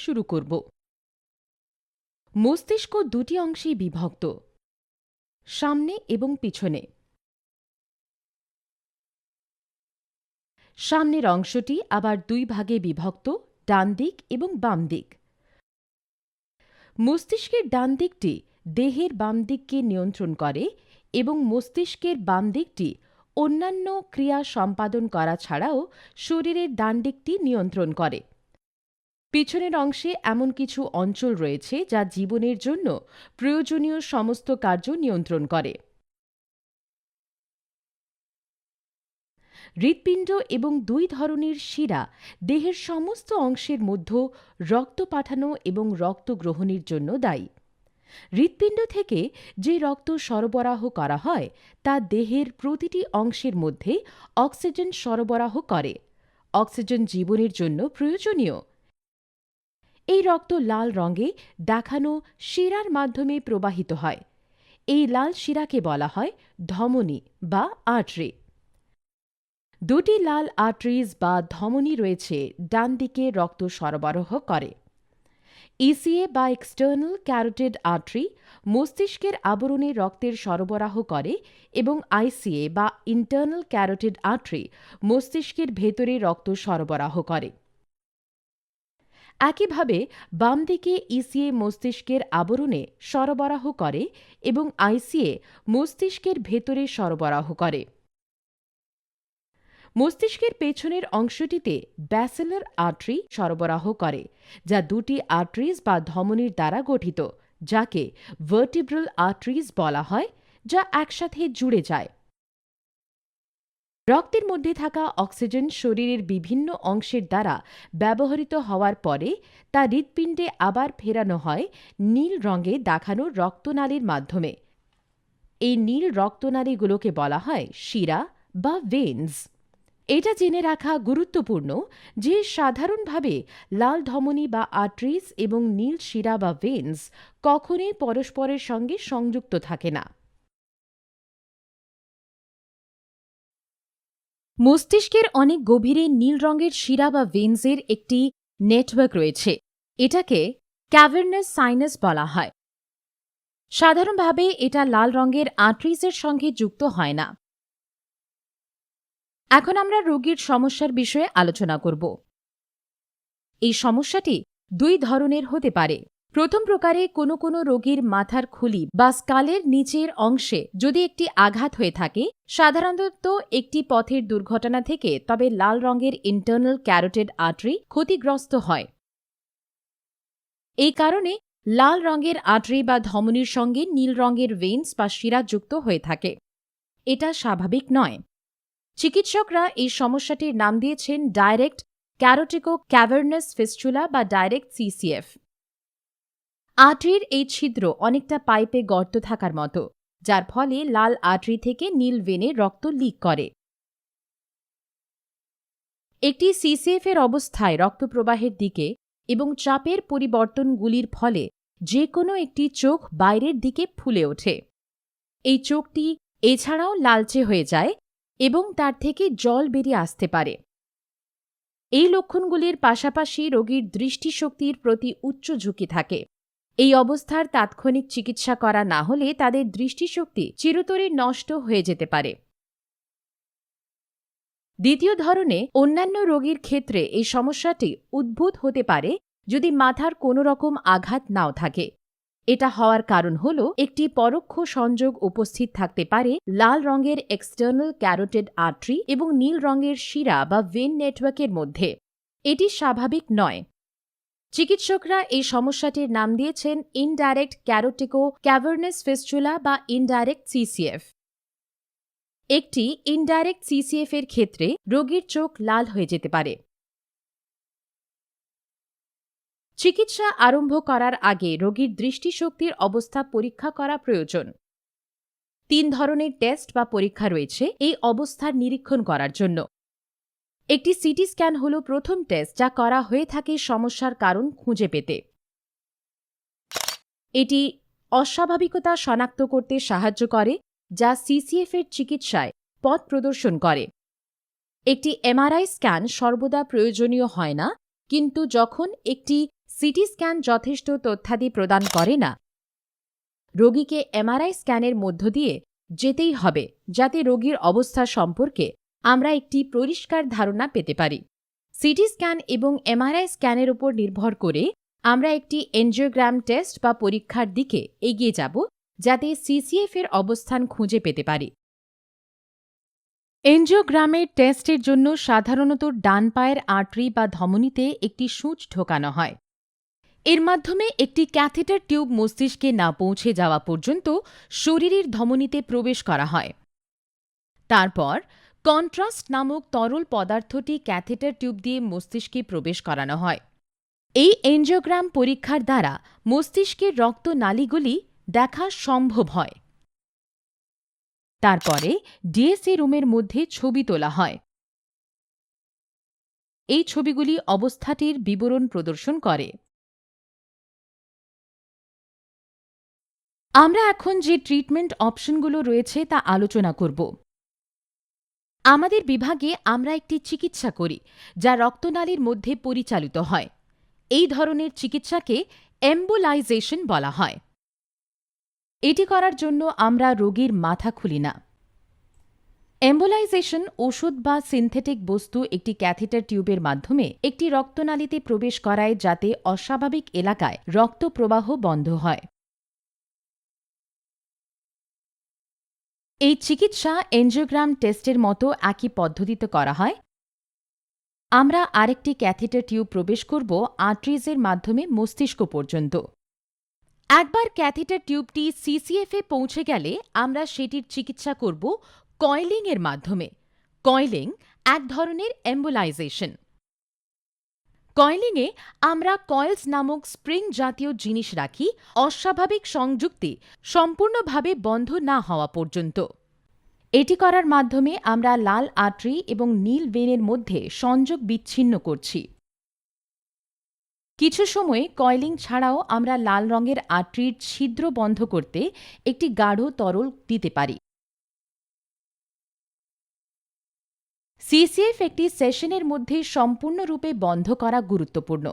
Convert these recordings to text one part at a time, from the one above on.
শুরু করব। মস্তিষ্ক দুটি অংশে বিভক্ত, সামনে এবং পিছনে। সামনের অংশটি আবার দুই ভাগে বিভক্ত, ডান দিক এবং বাম দিক। মস্তিষ্কের ডান দিকটি দেহের বাম দিককে নিয়ন্ত্রণ করে এবং মস্তিষ্কের বাম দিকটি অন্যান্য ক্রিয়া সম্পাদন করা ছাড়াও শরীরের ডান দিকটি নিয়ন্ত্রণ করে। পিছনের অংশে এমন কিছু অঞ্চল রয়েছে যা জীবনের জন্য প্রয়োজনীয় সমস্ত কার্য নিয়ন্ত্রণ করে। হৃৎপিণ্ড এবং দুই ধরনের শিরা দেহের সমস্ত অংশের মধ্যে রক্ত পাঠানো এবং রক্ত গ্রহণের জন্য দায়ী। হৃৎপিণ্ড থেকে যে রক্ত সরবরাহ করা হয় তা দেহের প্রতিটি অংশের মধ্যে অক্সিজেন সরবরাহ করে। অক্সিজেন জীবনের জন্য প্রয়োজনীয়। এই রক্ত লাল রঙে দেখানো শিরার মাধ্যমে প্রবাহিত হয়। এই লাল শিরাকে বলা হয় ধমনী বা আর্টারি। দুটি লাল আর্টারিজ বা ধমনী রয়েছে ডান দিকে রক্ত সরবরাহ করে। ইসিএ বা এক্সটার্নাল ক্যারোটিড আর্টারি মস্তিষ্কের আবরণে রক্তের সরবরাহ করে এবং আইসিএ বা ইন্টারনাল ক্যারোটিড আর্টারি মস্তিষ্কের ভেতরে রক্ত সরবরাহ করে। একইভাবে বাম দিকে ইসিএ মস্তিষ্কের আবরণে সরবরাহ করে এবং আইসিএ মস্তিষ্কের ভেতরে সরবরাহ করে। মস্তিষ্কের পেছনের অংশটিতে ব্যাসিলার আর্টারি সরবরাহ করে, যা দুটি আর্টারিজ বা ধমনীর দ্বারা গঠিত, যাকে ভার্টিব্রাল আর্টারিজ বলা হয়, যা একসাথে জুড়ে যায়। রক্তের মধ্যে থাকা অক্সিজেন শরীরের বিভিন্ন অংশের দ্বারা ব্যবহৃত হওয়ার পরে তা হৃৎপিণ্ডে আবার ফেরানো হয় নীল রঙে দেখানো রক্তনালীর মাধ্যমে। এই নীল রক্তনালীগুলোকে বলা হয় শিরা বা ভেনস। এটা জেনে রাখা গুরুত্বপূর্ণ যে সাধারণভাবে লাল ধমনী বা আর্টারিজ এবং নীল শিরা বা ভেনস কখনোই পরস্পরের সঙ্গে সংযুক্ত থাকে না। মস্তিষ্কের অনেক গভীরে নীল রঙের শিরা বা ভেনসের একটি নেটওয়ার্ক রয়েছে। এটাকে ক্যাভার্নাস সাইনাস বলা হয়। সাধারণভাবে এটা লাল রঙের আর্টারিজের সঙ্গে যুক্ত হয় না। এখন আমরা রোগীর সমস্যার বিষয়ে আলোচনা করব। এই সমস্যাটি দুই ধরনের হতে পারে। প্রথম প্রকারে কোনো কোনো রোগীর মাথার খুলি বা স্কালের নিচের অংশে যদি একটি আঘাত হয়ে থাকে, সাধারণত একটি পথের দুর্ঘটনা থেকে, তবে লাল রঙের ইন্টারনাল ক্যারোটিড আর্টারি ক্ষতিগ্রস্ত হয়। এই কারণে লাল রঙের আর্টারি বা ধমনীর সঙ্গে নীল রঙের ভেনস বা শিরা যুক্ত হয়ে থাকে। এটা স্বাভাবিক নয়। চিকিৎসকরা এই সমস্যাটির নাম দিয়েছেন ডাইরেক্ট ক্যারোটিকো ক্যাভার্নাস ফিস্চুলা বা ডাইরেক্ট সিসিএফ। আর্টারির এই ছিদ্র অনেকটা পাইপে গর্ত থাকার মতো, যার ফলে লাল আর্টারি থেকে নীল ভেনে রক্ত লিক করে। একটি সিসিএফ এর অবস্থায় রক্ত প্রবাহের দিকে এবং চাপের পরিবর্তনগুলির ফলে যে কোনো একটি চোখ বাইরের দিকে ফুলে ওঠে। এই চোখটি এছাড়াও লালচে হয়ে যায় এবং তার থেকে জল বেরিয়ে আসতে পারে। এই লক্ষণগুলির পাশাপাশি রোগীর দৃষ্টিশক্তির প্রতি উচ্চ ঝুঁকি থাকে। এই অবস্থার তাৎক্ষণিক চিকিৎসা করা না হলে তাদের দৃষ্টিশক্তি চিরতরে নষ্ট হয়ে যেতে পারে। দ্বিতীয় ধরনে অন্যান্য রোগীর ক্ষেত্রে এই সমস্যাটি উদ্ভূত হতে পারে যদি মাথার কোনো রকম আঘাত নাও থাকে। এটা হওয়ার কারণ হল একটি পরোক্ষ সংযোগ উপস্থিত থাকতে পারে লাল রঙের এক্সটার্নাল ক্যারোটিড আর্টারি এবং নীল রঙের শিরা বা ভেন নেটওয়ার্কের মধ্যে। এটি স্বাভাবিক নয়। চিকিৎসকরা এই সমস্যাটির নাম দিয়েছেন ইনডাইরেক্ট ক্যারোটিকো ক্যাভার্নাস ফিস্চুলা বা ইনডাইরেক্ট সিসিএফ। একটি ইনডাইরেক্ট সিসিএফ এর ক্ষেত্রে রোগীর চোখ লাল হয়ে যেতে পারে। চিকিৎসা আরম্ভ করার আগে রোগীর দৃষ্টিশক্তির অবস্থা পরীক্ষা করা প্রয়োজন। 3 ধরনের টেস্ট বা পরীক্ষা রয়েছে এই অবস্থার নিরীক্ষণ করার জন্য। একটি সিটি স্ক্যান হল প্রথম টেস্ট যা করা হয়ে থাকে সমস্যার কারণ খুঁজে পেতে। এটি অস্বাভাবিকতা শনাক্ত করতে সাহায্য করে, যা সিসিএফ এর চিকিৎসায় পথ প্রদর্শন করে। একটি এমআরআই স্ক্যান সর্বদা প্রয়োজনীয় হয় না, কিন্তু যখন একটি সিটি স্ক্যান যথেষ্ট তথ্যাদি প্রদান করে না, রোগীকে এমআরআই স্ক্যানের মধ্য দিয়ে যেতেই হবে, যাতে রোগীর অবস্থা সম্পর্কে আমরা একটি পরিষ্কার ধারণা পেতে পারি। সিটি স্ক্যান এবং এমআরআই স্ক্যানের উপর নির্ভর করে আমরা একটি এনজিওগ্রাম টেস্ট বা পরীক্ষার দিকে এগিয়ে যাব, যাতে সিসিএফ এর অবস্থান খুঁজে পেতে পারি। এনজিওগ্রামের টেস্টের জন্য সাধারণত ডান পায়ের আর্টারি বা ধমনীতে একটি সূঁচ ঢোকানো হয়। এর মাধ্যমে একটি ক্যাথেটার টিউব মস্তিষ্কে না পৌঁছে যাওয়া পর্যন্ত শরীরের ধমনীতে প্রবেশ করা হয়। তারপর কন্ট্রাস্ট নামক তরল পদার্থটি ক্যাথেটার টিউব দিয়ে মস্তিষ্কে প্রবেশ করানো হয়। এই এনজিওগ্রাম পরীক্ষার দ্বারা মস্তিষ্কের রক্তনালীগুলি দেখা সম্ভব হয়। তারপরে ডিএসএ রুমের মধ্যে ছবি তোলা হয়। এই ছবিগুলি অবস্থাটির বিবরণ প্রদর্শন করে। আমরা এখন যে ট্রিটমেন্ট অপশনগুলো রয়েছে তা আলোচনা করব। আমাদের বিভাগে আমরা একটি চিকিৎসা করি, যা রক্তনালীর মধ্যে পরিচালিত হয়। এই ধরনের চিকিৎসাকে এম্বোলাইজেশন বলা হয়। এটি করার জন্য আমরা রোগীর মাথা খুলি না। এম্বোলাইজেশন ওষুধ বা সিনথেটিক বস্তু একটি ক্যাথেটার টিউবের মাধ্যমে একটি রক্তনালীতে প্রবেশ করায়, যাতে অস্বাভাবিক এলাকায় রক্ত প্রবাহ বন্ধ হয়। এই চিকিৎসা এনজিওগ্রাম টেস্টের মতো একই পদ্ধতিতে করা হয়। আমরা আরেকটি ক্যাথেটার টিউব প্রবেশ করব আর্টারিজের মাধ্যমে মস্তিষ্ক পর্যন্ত। একবার ক্যাথেটার টিউবটি সিসিএফে পৌঁছে গেলে আমরা সেটির চিকিৎসা করব কয়েলিং এর মাধ্যমে। কয়েলিং এক ধরনের এম্বোলাইজেশন। কয়েলিংয়ে আমরা কয়েলস নামক স্প্রিং জাতীয় জিনিস রাখি, অস্বাভাবিক সংযুক্তি সম্পূর্ণভাবে বন্ধ না হওয়া পর্যন্ত। এটি করার মাধ্যমে আমরা লাল আর্টারি এবং নীল ভেনের মধ্যে সংযোগ বিচ্ছিন্ন করছি। কিছু সময় কয়েলিং ছাড়াও আমরা লাল রঙের আর্টারির ছিদ্র বন্ধ করতে একটি গাঢ় তরল দিতে পারি। সিসিএফ একটি সেশনের মধ্যে সম্পূর্ণরূপে বন্ধ করা গুরুত্বপূর্ণ।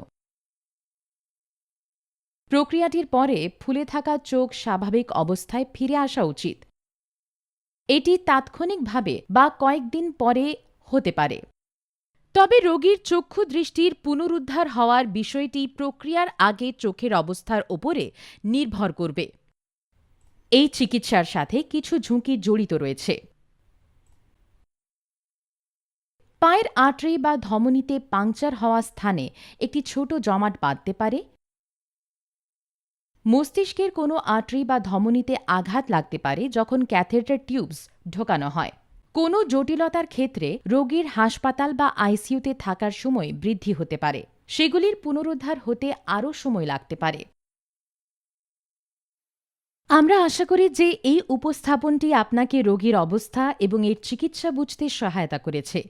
প্রক্রিয়াটির পরে ফুলে থাকা চোখ স্বাভাবিক অবস্থায় ফিরে আসা উচিত। এটি তাৎক্ষণিকভাবে বা কয়েকদিন পরে হতে পারে। তবে রোগীর চক্ষু দৃষ্টির পুনরুদ্ধার হওয়ার বিষয়টি প্রক্রিয়ার আগে চোখের অবস্থার ওপরে নির্ভর করবে। এই চিকিৎসার সাথে কিছু ঝুঁকি জড়িত রয়েছে। পায়ের আর্টারি বা ধমনীতে পাংচার হওয়া স্থানে একটি ছোট জমাট বাঁধতে পারে। মস্তিষ্কের কোনো আর্টারি বা ধমনীতে আঘাত লাগতে পারে যখন ক্যাথেটার টিউবস ঢোকানো হয়। কোনো জটিলতার ক্ষেত্রে রোগীর হাসপাতাল বা আইসিইউতে থাকার সময় বৃদ্ধি হতে পারে। সেগুলির পুনরুদ্ধার হতে আরও সময় লাগতে পারে। আমরা আশা করি যে এই উপস্থাপনটি আপনাকে রোগীর অবস্থা এবং এর চিকিৎসা বুঝতে সহায়তা করেছে।